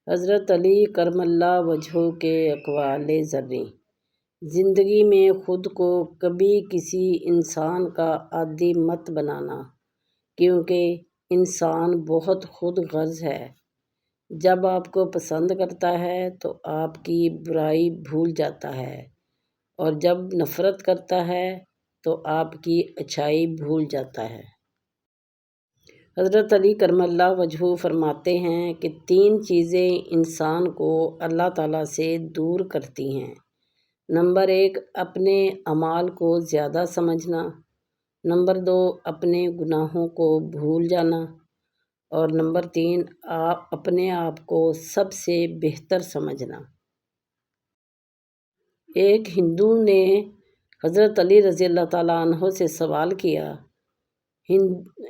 حضرت علی کرم اللہ وجہہ کے اقوال زرعی: زندگی میں خود کو کبھی کسی انسان کا عادی مت بنانا، کیونکہ انسان بہت خود غرض ہے۔ جب آپ کو پسند کرتا ہے تو آپ کی برائی بھول جاتا ہے، اور جب نفرت کرتا ہے تو آپ کی اچھائی بھول جاتا ہے۔ حضرت علی کرم اللہ وجہہ فرماتے ہیں کہ 3 چیزیں انسان کو اللہ تعالیٰ سے دور کرتی ہیں۔ نمبر 1، اپنے اعمال کو زیادہ سمجھنا۔ نمبر 2، اپنے گناہوں کو بھول جانا۔ اور نمبر 3، اپنے آپ کو سب سے بہتر سمجھنا۔ ایک ہندو نے حضرت علی رضی اللہ تعالیٰ عنہ سے سوال کیا،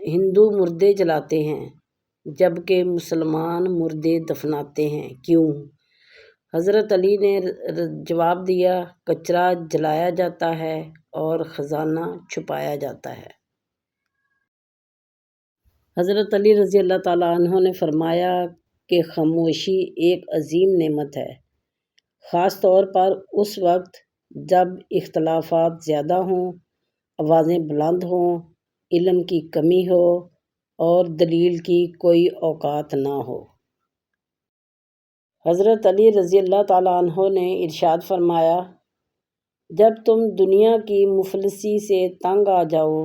ہندو مردے جلاتے ہیں جبکہ مسلمان مردے دفناتے ہیں، کیوں؟ حضرت علی نے جواب دیا، کچرا جلایا جاتا ہے اور خزانہ چھپایا جاتا ہے۔ حضرت علی رضی اللہ تعالیٰ عنہ نے فرمایا کہ خاموشی ایک عظیم نعمت ہے، خاص طور پر اس وقت جب اختلافات زیادہ ہوں، آوازیں بلند ہوں، علم کی کمی ہو اور دلیل کی کوئی اوقات نہ ہو۔ حضرت علی رضی اللہ تعالیٰ عنہ نے ارشاد فرمایا، جب تم دنیا کی مفلسی سے تنگ آ جاؤ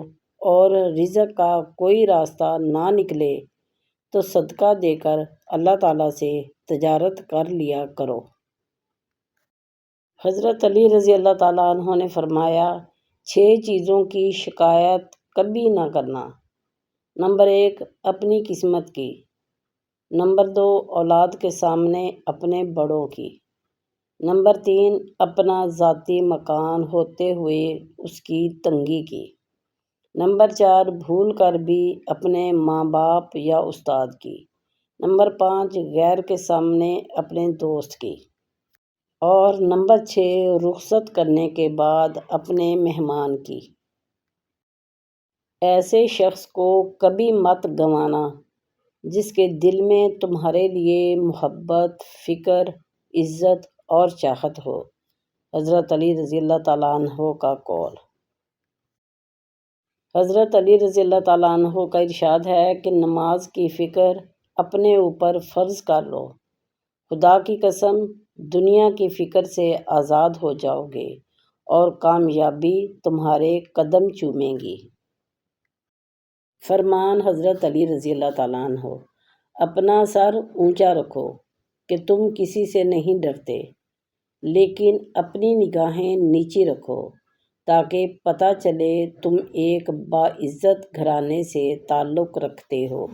اور رزق کا کوئی راستہ نہ نکلے تو صدقہ دے کر اللہ تعالیٰ سے تجارت کر لیا کرو۔ حضرت علی رضی اللہ تعالیٰ عنہ نے فرمایا، 6 چیزوں کی شکایت کبھی نہ کرنا۔ نمبر 1، اپنی قسمت کی۔ نمبر 2، اولاد کے سامنے اپنے بڑوں کی۔ نمبر 3، اپنا ذاتی مکان ہوتے ہوئے اس کی تنگی کی۔ نمبر 4، بھول کر بھی اپنے ماں باپ یا استاد کی۔ نمبر 5، غیر کے سامنے اپنے دوست کی۔ اور نمبر 6، رخصت کرنے کے بعد اپنے مہمان کی۔ ایسے شخص کو کبھی مت گنوانا جس کے دل میں تمہارے لیے محبت، فکر، عزت اور چاہت ہو۔ حضرت علی رضی اللہ تعالیٰ عنہ کا قول۔ حضرت علی رضی اللہ تعالیٰ عنہ کا ارشاد ہے کہ نماز کی فکر اپنے اوپر فرض کر لو، خدا کی قسم دنیا کی فکر سے آزاد ہو جاؤ گے اور کامیابی تمہارے قدم چومے گی۔ فرمان حضرت علی رضی اللہ تعالیٰ عنہ: اپنا سر اونچا رکھو کہ تم کسی سے نہیں ڈرتے، لیکن اپنی نگاہیں نیچی رکھو تاکہ پتہ چلے تم ایک باعزت گھرانے سے تعلق رکھتے ہو۔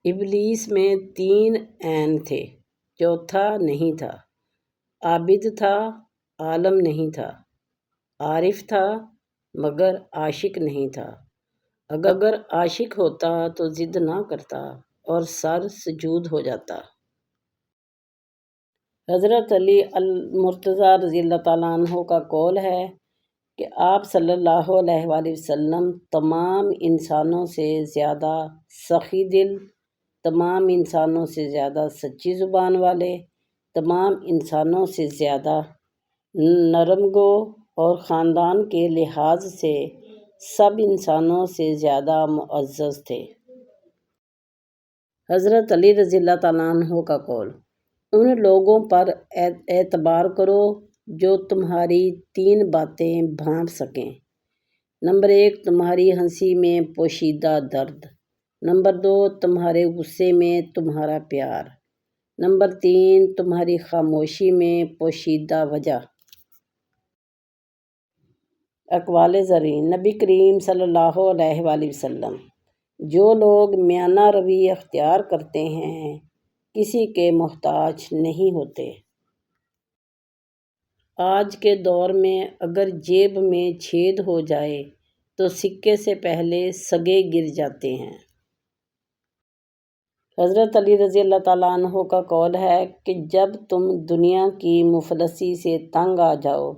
ابلیس میں 3 عین تھے، چوتھا نہیں تھا۔ عابد تھا، عالم نہیں تھا۔ عارف تھا مگر عاشق نہیں تھا۔ اگر عاشق ہوتا تو ضد نہ کرتا اور سر سجود ہو جاتا۔ حضرت علی المرتضیٰ رضی اللہ تعالیٰ عنہ کا قول ہے کہ آپ صلی اللہ علیہ وآلہ وسلم تمام انسانوں سے زیادہ سخی دل، تمام انسانوں سے زیادہ سچی زبان والے، تمام انسانوں سے زیادہ نرم گو اور خاندان کے لحاظ سے سب انسانوں سے زیادہ معزز تھے۔ حضرت علی رضی اللہ تعالیٰ عنہ کا قول: ان لوگوں پر اعتبار کرو جو تمہاری 3 باتیں بھانپ سکیں۔ نمبر 1، تمہاری ہنسی میں پوشیدہ درد۔ نمبر 2، تمہارے غصے میں تمہارا پیار۔ نمبر 3، تمہاری خاموشی میں پوشیدہ وجہ۔ اقوال زرعی: نبی کریم صلی اللہ علیہ وآلہ وسلم: جو لوگ میانہ روی اختیار کرتے ہیں کسی کے محتاج نہیں ہوتے۔ آج کے دور میں اگر جیب میں چھید ہو جائے تو سکے سے پہلے سگے گر جاتے ہیں۔ حضرت علی رضی اللہ تعالیٰ عنہ کا قول ہے کہ جب تم دنیا کی مفلسی سے تنگ آ جاؤ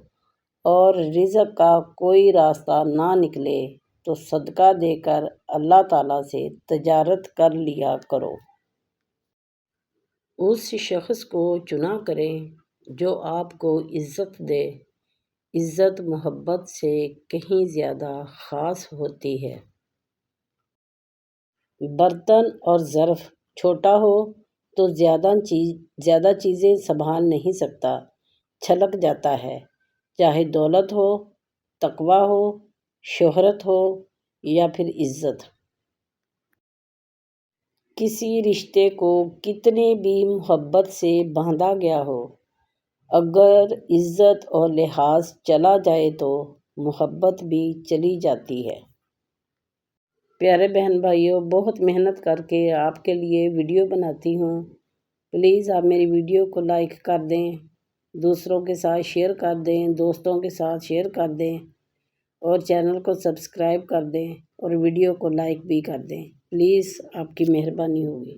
اور رزق کا کوئی راستہ نہ نکلے تو صدقہ دے کر اللہ تعالیٰ سے تجارت کر لیا کرو۔ اس شخص کو چنا کریں جو آپ کو عزت دے۔ عزت محبت سے کہیں زیادہ خاص ہوتی ہے۔ برتن اور ظرف چھوٹا ہو تو زیادہ چیزیں سنبھال نہیں سکتا، چھلک جاتا ہے، چاہے دولت ہو، تقویٰ ہو، شہرت ہو یا پھر عزت۔ کسی رشتے کو کتنی بھی محبت سے باندھا گیا ہو، اگر عزت اور لحاظ چلا جائے تو محبت بھی چلی جاتی ہے۔ پیارے بہن بھائیوں، بہت محنت کر کے آپ کے لیے ویڈیو بناتی ہوں، پلیز آپ میری ویڈیو کو لائک کر دیں، دوسروں کے ساتھ شیئر کر دیں، دوستوں کے ساتھ شیئر کر دیں اور چینل کو سبسکرائب کر دیں اور ویڈیو کو لائک بھی کر دیں، پلیز آپ کی مہربانی ہوگی۔